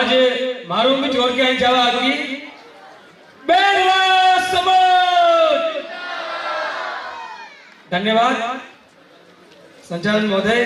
आज मारूं भी जोर के जावा आदमी धन्यवाद संचालन महोदय।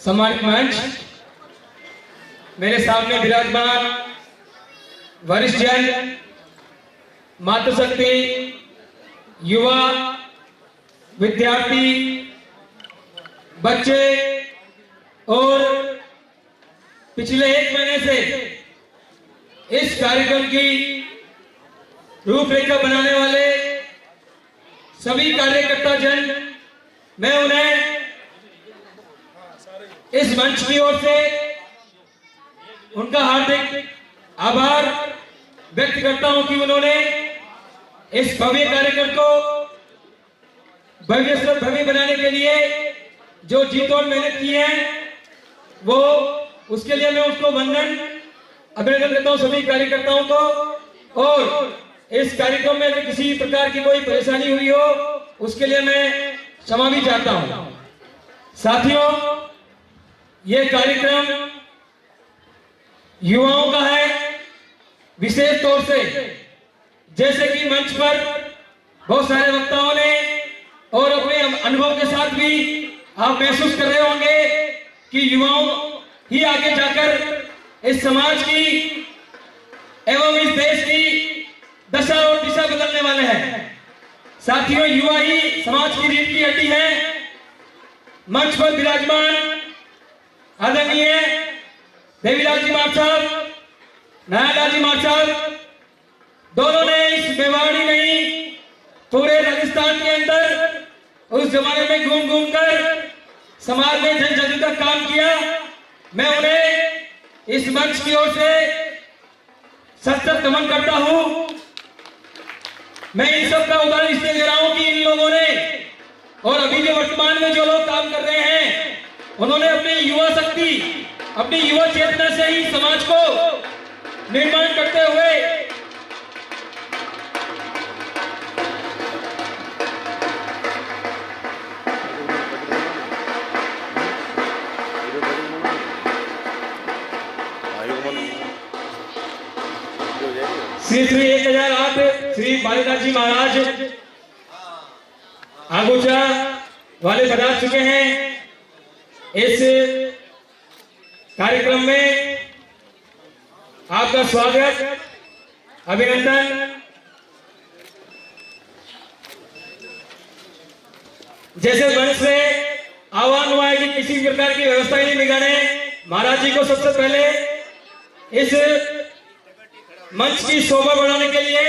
सम्मानित मंच, मेरे सामने विराजमान वरिष्ठ जन, मातृशक्ति, युवा, विद्यार्थी, बच्चे और पिछले 1 महीने से इस कार्यक्रम की रूपरेखा बनाने वाले सभी कार्यकर्ता जन, मैं उन्हें इस मंच की ओर से उनका हार्दिक आभार व्यक्त करता हूं कि उन्होंने इस भव्य कार्यक्रम को भव्य से भव्य बनाने के लिए जो जी तोड़ मेहनत की है, वो उसके लिए मैं उसको वंदन अभिनंदन करता हूं सभी कार्यकर्ताओं को। और इस कार्यक्रम में अगर किसी प्रकार की कोई परेशानी हुई हो, उसके लिए मैं क्षमा भी चाहता हूं। साथियों, ये कार्यक्रम युवाओं का है, विशेष तौर से जैसे कि मंच पर बहुत सारे वक्ताओं ने और अपने अनुभव के साथ भी आप महसूस कर रहे होंगे कि युवाओं ही आगे जाकर इस समाज की एवं इस देश की दशा और दिशा बदलने वाले हैं। साथियों, युवा ही समाज की रीढ़ की हड्डी है। मंच पर विराजमान आदरणीय देवीलाल जी मार्ग साहब, नारायणलाल जी मार्ग साहब, दोनों ने इस मेवाड़ी नहीं पूरे राजस्थान के अंदर उस जमाने में घूम घूम कर समाज में जन जागृति का काम किया। मैं उन्हें इस मंच की ओर से सत सत नमन करता हूं। मैं इन सब का उदाहरण इसलिए दे रहा हूं कि इन लोगों ने और अभी जो वर्तमान में जो लोग काम कर रहे हैं, उन्होंने अपनी युवा शक्ति, अपनी युवा चेतना से ही समाज को निर्माण करते हुए श्री 1008 श्री बालीदास जी महाराज आगोचा वाले पधार चुके हैं। इस कार्यक्रम में आपका स्वागत, अभिनंदन। जैसे मंच से आह्वान हुआ है कि किसी प्रकार की व्यवस्था नहीं बिगाड़े, महाराज जी को सबसे पहले इस मंच की शोभा बढ़ाने के लिए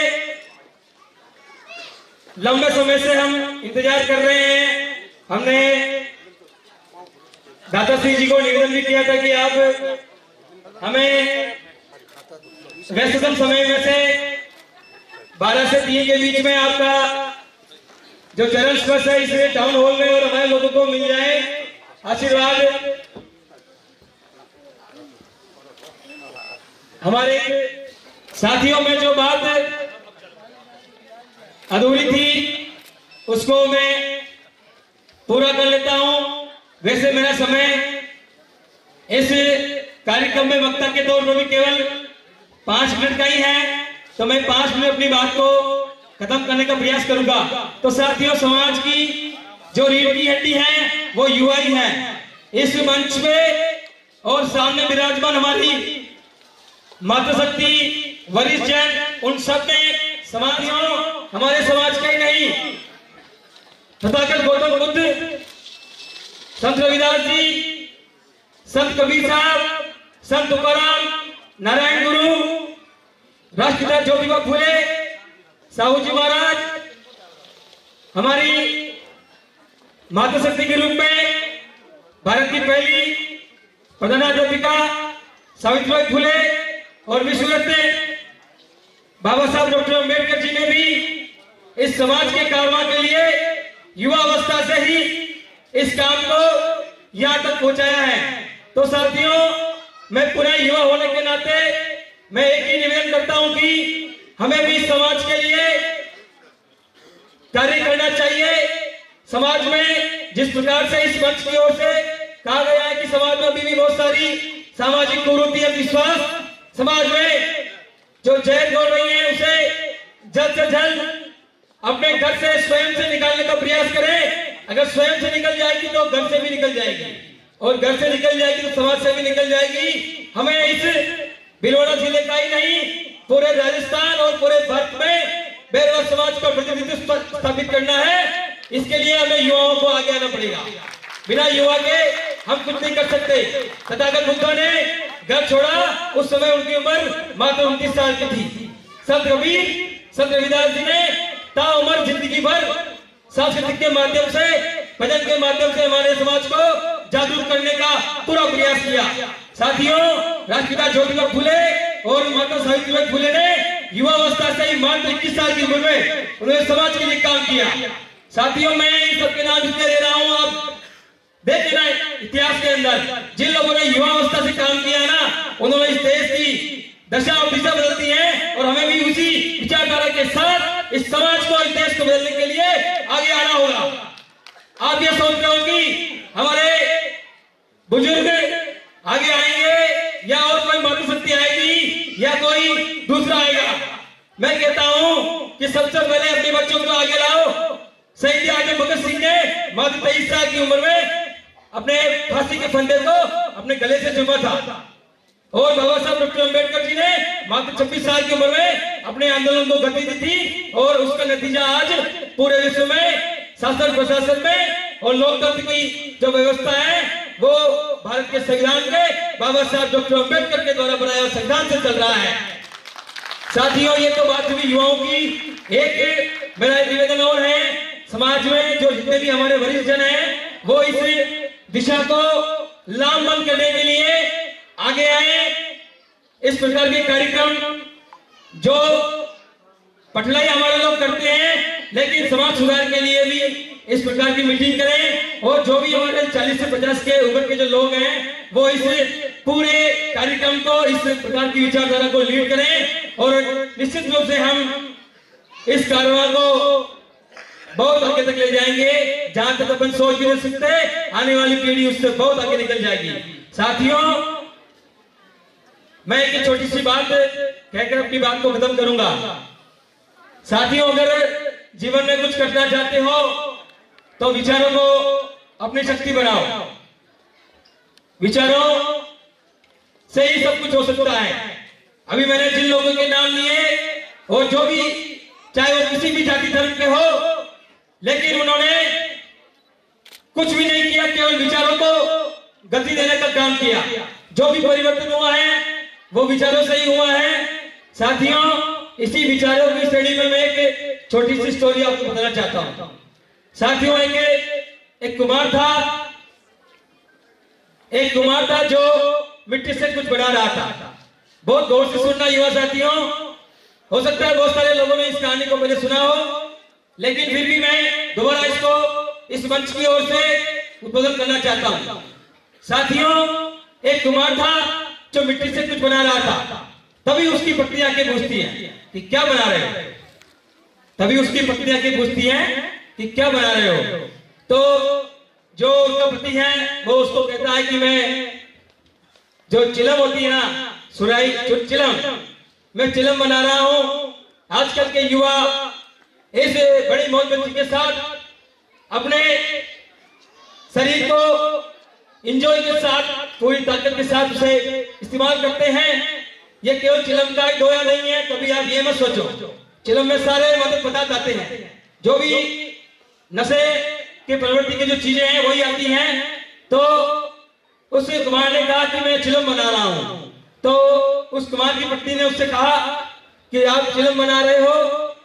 लंबे समय से हम इंतजार कर रहे हैं। हमने दाता सिंह जी को निवेदन भी किया था कि आप हमें व्यस्ततम समय में से 12 से 3 के बीच में आपका जो चरण स्पर्श है इसे टाउन हॉल में और हमारे लोगों को मिल जाए। आशीर्वाद हमारे साथियों में जो बात अधूरी थी उसको मैं पूरा कर लेता हूं। वैसे मेरा समय इस कार्यक्रम में वक्ता के तौर पर भी केवल 5 मिनट का ही है, तो मैं 5 मिनट अपनी बात को खत्म करने का प्रयास करूंगा। तो साथियों, समाज की जो रीढ़ की हड्डी है वो युवा ही है। इस मंच पे और सामने विराजमान हमारी मातृशक्ति, वरिष्ठ जन, उन सब ने समाधियों हमारे समाज के ही नहीं, तथागत गौतम बुद्ध, संत रविदास जी, संत कबीर साहब, संत तुकाराम, नारायण गुरु, राष्ट्रपिता ज्योतिबा फुले, साहू जी महाराज, हमारी मातृशक्ति के रूप में भारत की पहली प्रधानाध्यापिका सावित्रीबाई फुले और विश्व रत्न बाबा साहब डॉक्टर अम्बेडकर जी ने भी इस समाज के कारवां के लिए युवा अवस्था से ही इस काम को यहाँ तक पहुंचाया है। तो साथियों, मैं पूरा युवा होने के नाते मैं एक ही निवेदन करता हूं कि हमें भी समाज के लिए कार्य करना चाहिए। समाज में जिस प्रकार से इस मंच की ओर से कहा गया है कि समाज में अभी भी बहुत सारी सामाजिक कुरीति, विश्वास समाज में जो जहर घोल रही है उसे जल्द से जल्द अपने घर से स्वयं से निकालने का प्रयास करें। अगर स्वयं से निकल जाएगी तो घर से भी निकल जाएगी, और घर से निकल जाएगी तो समाज से भी निकल जाएगी। हमें इस भिलवाड़ा जिले का ही नहीं, पूरे राजस्थान और पूरे भारत में बैरवा समाज का प्रतिनिधित्व स्थापित करना है। इसके लिए हमें युवाओं को आगे आना पड़ेगा। बिना युवा के हम कुछ नहीं कर सकते। तथागत बुद्ध ने घर छोड़ा, उस समय उनकी उम्र मात्र 29 साल की थी। संत कबीर, संत रविदास जी ने ताउम्र जिंदगी भर सांस्कृतिक के माध्यम से, भजन के माध्यम से हमारे समाज को जागरूक करने का पूरा प्रयास किया। साथियों, राष्ट्रपिता ज्योतिबा फुले और माता सावित्रीबाई फुले ने युवावस्था से ही मात्र 21 साल की उम्र में उन्होंने समाज के लिए काम किया। साथियों, मैं इन सबके नाम इसलिए ले रहा हूँ, आप देख लेना इतिहास के अंदर जिन लोगों ने युवावस्था से काम किया ना, उन्होंने इस देश की दशा और दिशा बदल दी है। और हमें भी उसी विचारधारा के साथ इस समाज को, इस देश को बदलने के लिए आगे आना होगा। आप ये सोच रहे हो कि हमारे बुजुर्ग आगे आएंगे या और कोई मातृशक्ति आएगी या कोई दूसरा आएगा। मैं कहता हूं कि सबसे पहले अपने बच्चों को आगे लाओ। शहीद आजम भगत सिंह ने मात्र 23 साल की उम्र में अपने फांसी के फंदे को अपने गले से चुमा था, और बाबा साहब डॉक्टर अम्बेडकर जी ने मात्र 26 साल की उम्र में अपने आंदोलन को गति दी थी, और उसका नतीजा आज पूरे विश्व में शासन प्रशासन में और लोकतंत्र की जो व्यवस्था है वो भारत के संविधान के बाबा साहब डॉक्टर अम्बेडकर के द्वारा बनाया संविधान से चल रहा है। साथियों, ये तो बात हुई युवाओं की। एक मेरा निवेदन और है, समाज में जो जितने भी हमारे वरिष्ठ जन हैं वो इस दिशा को लामबंद करने के लिए आगे आए। इस प्रकार के कार्यक्रम जो पटलाई हमारे लोग करते हैं, लेकिन समाज सुधार के लिए भी इस प्रकार की मीटिंग करें, और जो भी हमारे 40 से 50 के उम्र के जो लोग हैं वो इस पूरे कार्यक्रम को, इस प्रकार की विचारधारा को लीड करें, और निश्चित रूप से हम इस कारवां को बहुत आगे तक ले जाएंगे। जहां तक अपन सोच भी नहीं सकते, आने वाली पीढ़ी उससे बहुत आगे निकल जाएगी। साथियों, मैं एक छोटी सी बात कहकर अपनी बात को खत्म करूंगा। साथियों, अगर जीवन में कुछ करना चाहते हो तो विचारों को अपनी शक्ति बनाओ। विचारों से ही सब कुछ हो सकता है। अभी मैंने जिन लोगों के नाम लिए, और जो भी, चाहे वो किसी भी जाति धर्म के हो, लेकिन उन्होंने कुछ भी नहीं किया, केवल विचारों को गति देने का काम किया। जो भी परिवर्तन हुआ है वो विचारों से ही हुआ है। साथियों, इसी विचारों की श्रेणी में मैं एक छोटी सी स्टोरी आपको बताना चाहता हूं। साथियों, एक कुमार था जो मिट्टी से कुछ बना रहा था। बहुत गौर से सुनना युवा साथियों, हो सकता है बहुत सारे लोगों ने इस कहानी को पहले सुना हो, लेकिन फिर भी मैं दोबारा इसको इस मंच की ओर से उद्बोधन करना चाहता हूं। साथियों, एक कुमार था जो मिट्टी से कुछ बना रहा था। तभी उसकी पत्नी आके पूछती है कि क्या बना रहे हो। तभी उसकी पत्नी आके पूछती है कि क्या बना रहे हो। तो जो उसका पति है वो उसको कहता है कि मैं, जो चिलम होती है ना, सुराई, जो चिलम, मैं चिलम बना रहा हूं। आजकल के युवा इस बड़ी मौज मस्ती के साथ अपने शरीर को इंजॉय के साथ, पूरी ताकत के साथ उसे इस्तेमाल करते हैं। ये केवल चिलम का डोया नहीं है, कभी आप ये मत सोचो। चिलम में सारे मतलब पदार्थ आते हैं, जो भी नशे के प्रवृत्ति की जो चीजें हैं वही आती हैं। तो उस कुमार ने कहा कि मैं चिलम बना रहा हूं। तो उस कुमार की पत्नी ने उससे कहा कि आप चिलम बना रहे हो,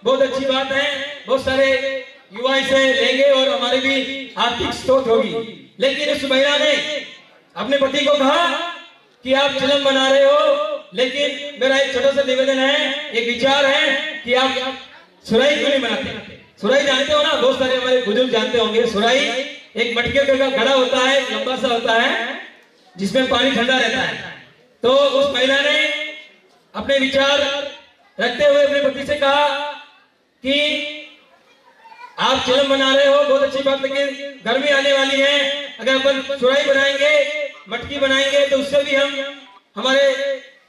बहुत अच्छी बात है, बहुत सारे युवा इसे लेंगे और हमारे भी आर्थिक स्रोत होगी। लेकिन उस महिला ने अपने पति को कहा कि आप चिलम बना रहे हो, लेकिन मेरा एक छोटा सा निवेदन है, एक विचार है कि आप सुराई क्यों नहीं बनाते। सुराई जानते हो ना, बहुत सारे हमारे बुजुर्ग जानते होंगे। सुराई एक मटके का घड़ा होता है, लंबा सा होता है, जिसमें पानी ठंडा रहता है। तो उस महिला ने अपने विचार रखते हुए अपने पति से कहा कि आप चिलम बना रहे हो, बहुत अच्छी बात, लेकिन गर्मी आने वाली है, अगर अपन सुराई बनाएंगे, मटकी बनाएंगे, तो उससे भी हम हमारे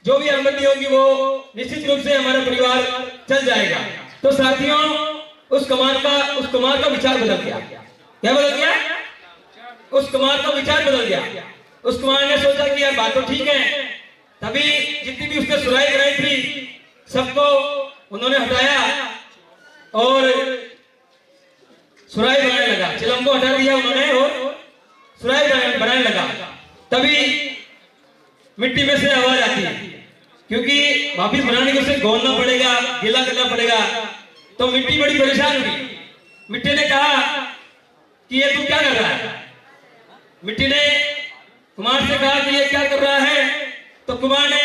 जो भी आमदनी होगी वो निश्चित रूप से हमारा परिवार चल जाएगा। तो साथियों, उस कुमार का विचार बदल गया। क्या बदल गया? उस कुमार का विचार बदल गया। उस कुमार ने सोचा कि यार बात तो ठीक है। तभी जितनी भी उसने सुराही बनाई थी सबको उन्होंने हटाया और सुराही बनाने लगा। चिलम को हटा दिया उन्होंने और सुराही बनाने लगा। तभी मिट्टी में से आवाज आती है, क्योंकि वापिस बनाने के उसे गोलना पड़ेगा, गीला करना पड़ेगा। तो मिट्टी बड़ी परेशान हुई। मिट्टी ने कहा कि ये तू क्या कर रहा है? मिट्टी ने कुमार से कहा कि ये क्या कर रहा है? तो कुमार ने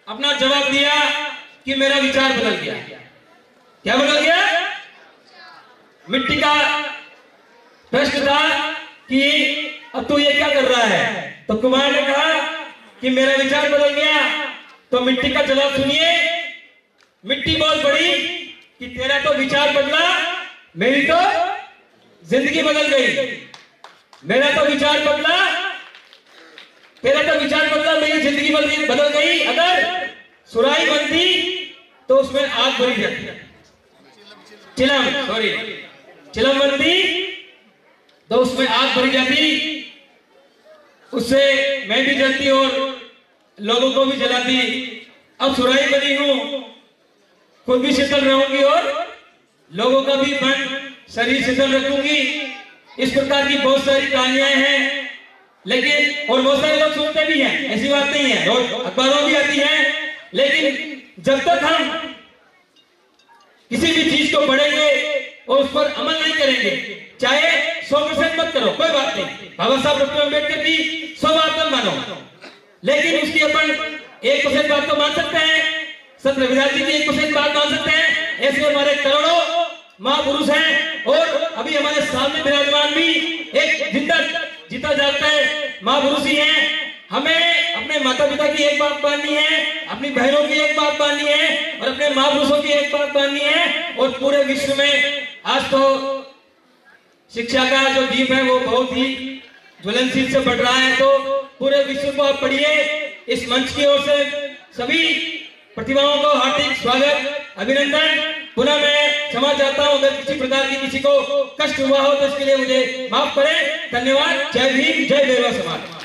अपना जवाब दिया कि मेरा विचार बदल गया। क्या बदल गया? मिट्टी का प्रश्न था कि अब तू ये क्या कर रहा है? तो कुमार ने कहा कि मेरा विचार बदल गया। तो मिट्टी का जवाब सुनिए। मिट्टी बोल पड़ी कि तेरा तो विचार बदला, मेरी तो जिंदगी बदल गई। मेरा तो विचार बदला, तेरा तो विचार बदला, मेरी जिंदगी बदल गई। अगर सुराही बनती तो उसमें आग भरी जाती। चिलम बनती तो उसमें आग भरी जाती, उससे मैं भी जलती और लोगों को भी जलाती। अब सुराही बनी हूं, खुद भी शीतल रहूंगी और लोगों का भी मन शरीर शीतल रखूंगी। इस प्रकार की बहुत सारी कहानियां हैं, लेकिन और बहुत सारे लोग सुनते भी हैं, ऐसी बात नहीं है, रोज अखबारों भी आती हैं। लेकिन जब तक हम किसी भी चीज को पढ़ेंगे और उस पर अमल नहीं करेंगे, चाहे 100% मत करो, कोई बात नहीं। बाबा साहब डॉक्टर अम्बेडकर की 100 बात मत मानो, लेकिन उसकी अपन 1% बात तो मान सकते हैं। संत रविदास जी की 1% बात मान सकते हैं। ऐसे हमारे करोड़ों महापुरुष हैं और अभी हमारे सामने विराजमान भी एक जीता जागता है महापुरुष ही हैं। हमें अपने माता पिता की एक बात माननी है, अपनी बहनों की एक बात माननी है और अपने महापुरुषों की एक बात माननी है। और पूरे विश्व में आज तो शिक्षा का जो दीप है वो बहुत ही ज्वलनशील से बढ़ रहा है। तो पूरे विश्व को आप पढ़िए। इस मंच की ओर से सभी प्रतिभाओं को हार्दिक स्वागत, अभिनंदन। पुनः मैं क्षमा चाहता हूं अगर किसी प्रकार की किसी को कष्ट हुआ हो तो इसके लिए मुझे माफ करें। धन्यवाद। जय भीम, जय देवा समाज।